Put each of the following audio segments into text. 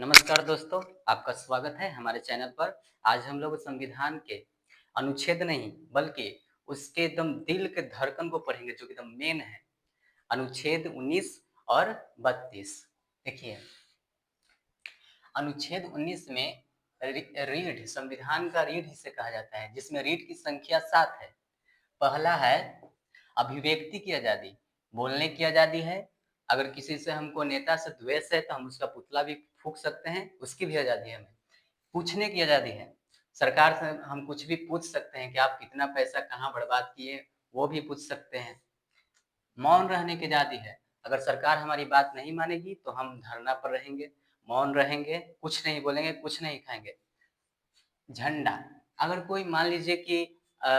नमस्कार दोस्तों, आपका स्वागत है हमारे चैनल पर। आज हम लोग संविधान के अनुच्छेद नहीं बल्कि उसके एकदम दिल के धड़कन को पढ़ेंगे जो कि एकदम मेन है। अनुच्छेद 19 और 32। देखिए, अनुच्छेद 19 में रीढ़ संविधान का रीढ़ इसे कहा जाता है, जिसमें रीढ़ की संख्या 7 है। पहला है अभिव्यक्ति की आज़ादी, बोलने की आज़ादी है। अगर किसी से हमको नेता से द्वेष है तो हम उसका पुतला भी फूँक सकते हैं, उसकी भी आज़ादी है हमें। पूछने की आज़ादी है, सरकार से हम कुछ भी पूछ सकते हैं कि आप कितना पैसा कहाँ बर्बाद किए, वो भी पूछ सकते हैं। मौन रहने की आज़ादी है, अगर सरकार हमारी बात नहीं मानेगी तो हम धरना पर रहेंगे, मौन रहेंगे, कुछ नहीं बोलेंगे, कुछ नहीं खाएँगे। झंडा, अगर कोई मान लीजिए कि अ,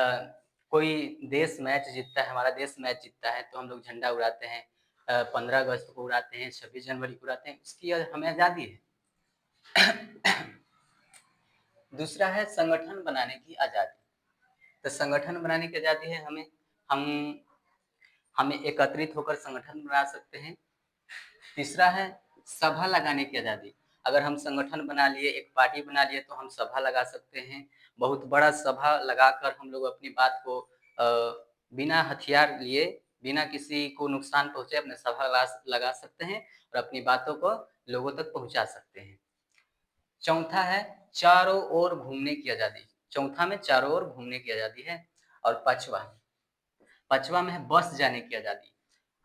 कोई देश मैच जीतता है, हमारा देश मैच जीतता है तो हम लोग झंडा उड़ाते हैं। 15 अगस्त को उड़ाते हैं, 26 जनवरी को उड़ाते हैं, उसकी हमें आज़ादी है। दूसरा है संगठन बनाने की आज़ादी। तो संगठन बनाने की आज़ादी है हमें, हम हमें एकत्रित होकर संगठन बना सकते हैं। तीसरा है सभा लगाने की आज़ादी। अगर हम संगठन बना लिए, एक पार्टी बना लिए तो हम सभा लगा सकते हैं। बहुत बड़ा सभा लगाकर हम लोग अपनी बात को बिना हथियार लिए, बिना किसी को नुकसान पहुँचे अपने सभा लगा सकते हैं और अपनी बातों को लोगों तक पहुँचा सकते हैं। चौथा है चारों ओर घूमने की आज़ादी। चौथा में चारों ओर घूमने की आज़ादी है। और पाँचवा में है बस जाने की आज़ादी।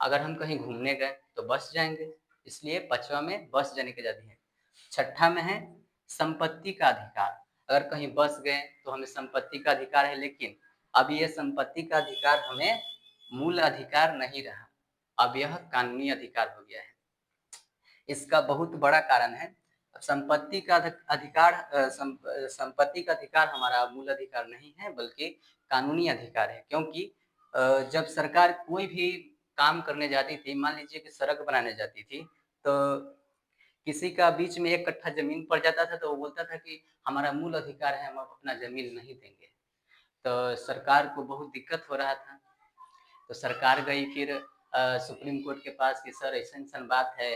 अगर हम कहीं घूमने गए तो बस जाएँगे, इसलिए पाँचवा में बस जाने की आज़ादी है। छठा में है संपत्ति का अधिकार। अगर कहीं बस गए तो हमें संपत्ति का अधिकार है, लेकिन अब ये संपत्ति का अधिकार हमें मूल अधिकार नहीं रहा, अब यह कानूनी अधिकार हो गया है। इसका बहुत बड़ा कारण है संपत्ति का अधिकार। संपत्ति का अधिकार हमारा मूल अधिकार नहीं है बल्कि कानूनी अधिकार है, क्योंकि जब सरकार कोई भी काम करने जाती थी, मान लीजिए कि सड़क बनाने जाती थी, तो किसी का बीच में 1 कट्ठा ज़मीन पड़ जाता था तो वो बोलता था कि हमारा मूल अधिकार है, हम अब अपना ज़मीन नहीं देंगे। तो सरकार को बहुत दिक्कत हो रहा था। तो सरकार गई फिर सुप्रीम कोर्ट के पास कि सर ऐसन-ऐसन बात है,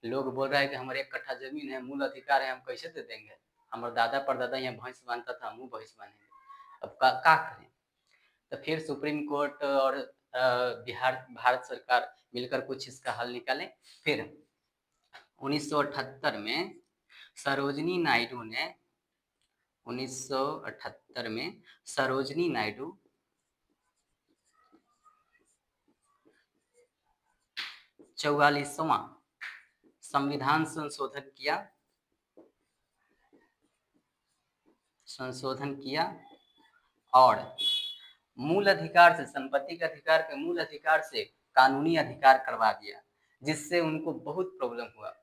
लोग बोल रहा है कि हमारे 1 कट्ठा ज़मीन है, मूल अधिकार है, हम कैसे दे देंगे? हमार दादा-परदादा यहाँ भैंस बाँधता था, हमहू भैंस बाँधेंगे। अब का करें? तो फिर सुप्रीम कोर्ट और भारत सरकार मिलकर कुछ इसका हल निकाले। फिर 1978 में सरोजिनी नायडू ने 1978 में सरोजिनी नायडू 44वां संविधान संशोधन किया और मूल अधिकार से, संपत्ति के अधिकार के मूल अधिकार से कानूनी अधिकार करवा दिया, जिससे उनको बहुत प्रॉब्लम हुआ।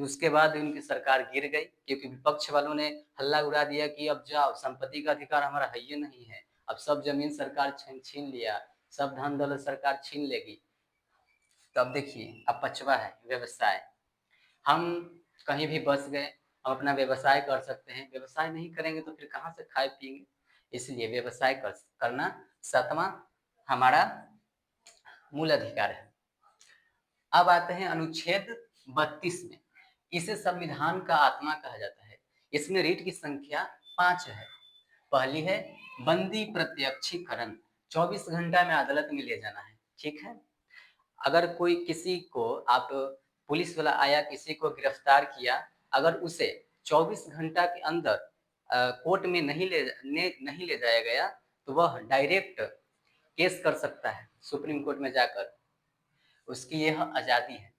उसके बाद उनकी सरकार गिर गई क्योंकि विपक्ष वालों ने हल्ला उड़ा दिया कि अब जाओ, संपत्ति का अधिकार हमारा है ही नहीं है, अब सब जमीन सरकार छीन लिया, सब धन दौलत सरकार छीन लेगी। तो अब देखिए, अब पचवा है व्यवसाय। हम कहीं भी बस गए, हम अपना व्यवसाय कर सकते हैं, व्यवसाय नहीं करेंगे तो फिर कहाँ से खाए पिएंगे? इसलिए व्यवसाय करना 7वां हमारा मूल अधिकार है। अब आते हैं अनुच्छेद 32 में। इसे संविधान का आत्मा कहा जाता है। इसमें रीट की संख्या 5 है। पहली है बंदी प्रत्यक्षीकरण, 24 घंटा में अदालत में ले जाना है, ठीक है? अगर कोई किसी को, आप पुलिस वाला आया, किसी को गिरफ्तार किया, अगर उसे 24 घंटा के अंदर कोर्ट में नहीं ले जाया गया तो वह डायरेक्ट केस कर सकता है सुप्रीम कोर्ट में जाकर, उसकी यह आज़ादी है।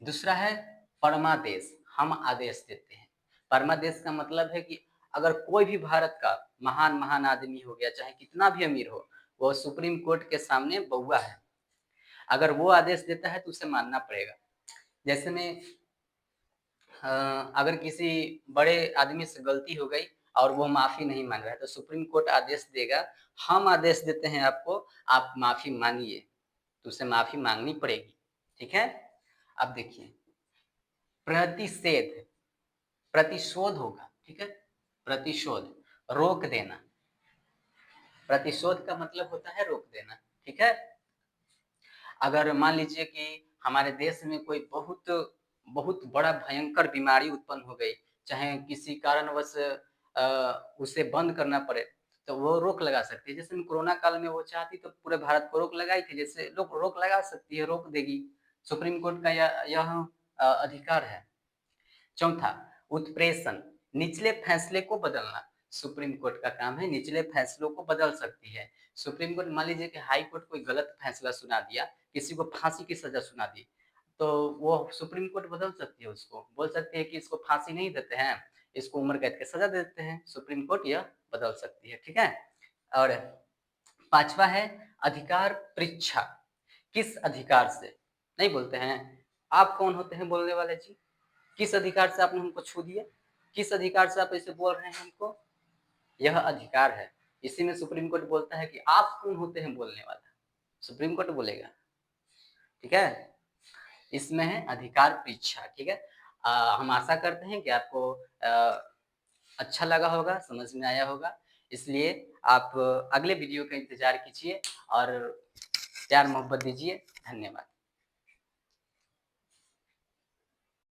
दूसरा है परमादेश, हम आदेश देते हैं। परमादेश का मतलब है कि अगर कोई भी भारत का महान आदमी हो गया, चाहे कितना भी अमीर हो, वो सुप्रीम कोर्ट के सामने बउआ है। अगर वो आदेश देता है तो उसे मानना पड़ेगा। जैसे में अगर किसी बड़े आदमी से गलती हो गई और वो माफ़ी नहीं माँग रहा है, तो सुप्रीम कोर्ट आदेश देगा, हम आदेश देते हैं आपको, आप माफ़ी माँगिए, तो उसे माफ़ी माँगनी पड़ेगी, ठीक है? अब देखिए, प्रतिषेध, प्रतिशोध होगा, ठीक है? प्रतिशोध, रोक देना। प्रतिशोध का मतलब होता है रोक देना, ठीक है? अगर मान लीजिए कि हमारे देश में कोई बहुत बहुत बड़ा भयंकर बीमारी उत्पन्न हो गई, चाहे किसी कारणवश उसे बंद करना पड़े, तो वो रोक लगा सकती है। जैसे कोरोना काल में वो चाहती तो पूरे भारत को रोक लगाई थी, जैसे लोग रोक लगा सकती है, रोक देगी। सुप्रीम कोर्ट का यह अधिकार है। चौथा, उत्प्रेषण, निचले फैसले को बदलना। सुप्रीम कोर्ट का काम है, निचले फैसलों को बदल सकती है। सुप्रीम कोर्ट मान लीजिए कि हाई कोर्ट कोई गलत फैसला सुना दिया, किसी को फांसी की सजा सुना दी, तो वो सुप्रीम कोर्ट बदल सकती है उसको, बोल सकती है कि इसको फांसी नहीं देते हैं, इसको उम्र कैद की सजा दे देते हैं। सुप्रीम कोर्ट यह बदल सकती है, ठीक है। और पांचवा है अधिकार परीक्षा। किस अधिकार से, नहीं बोलते हैं, आप कौन होते हैं बोलने वाले जी? किस अधिकार से आपने हमको छू दिया? किस अधिकार से आप ऐसे बोल रहे हैं हमको? यह अधिकार है। इसी में सुप्रीम कोर्ट बोलता है कि आप कौन होते हैं बोलने वाला? सुप्रीम कोर्ट बोलेगा, ठीक है। इसमें है अधिकार परीक्षा, ठीक है। हम आशा करते हैं कि आपको अच्छा लगा होगा, समझ में आया होगा। इसलिए आप अगले वीडियो का इंतजार कीजिए और प्यार मोहब्बत दीजिए। धन्यवाद।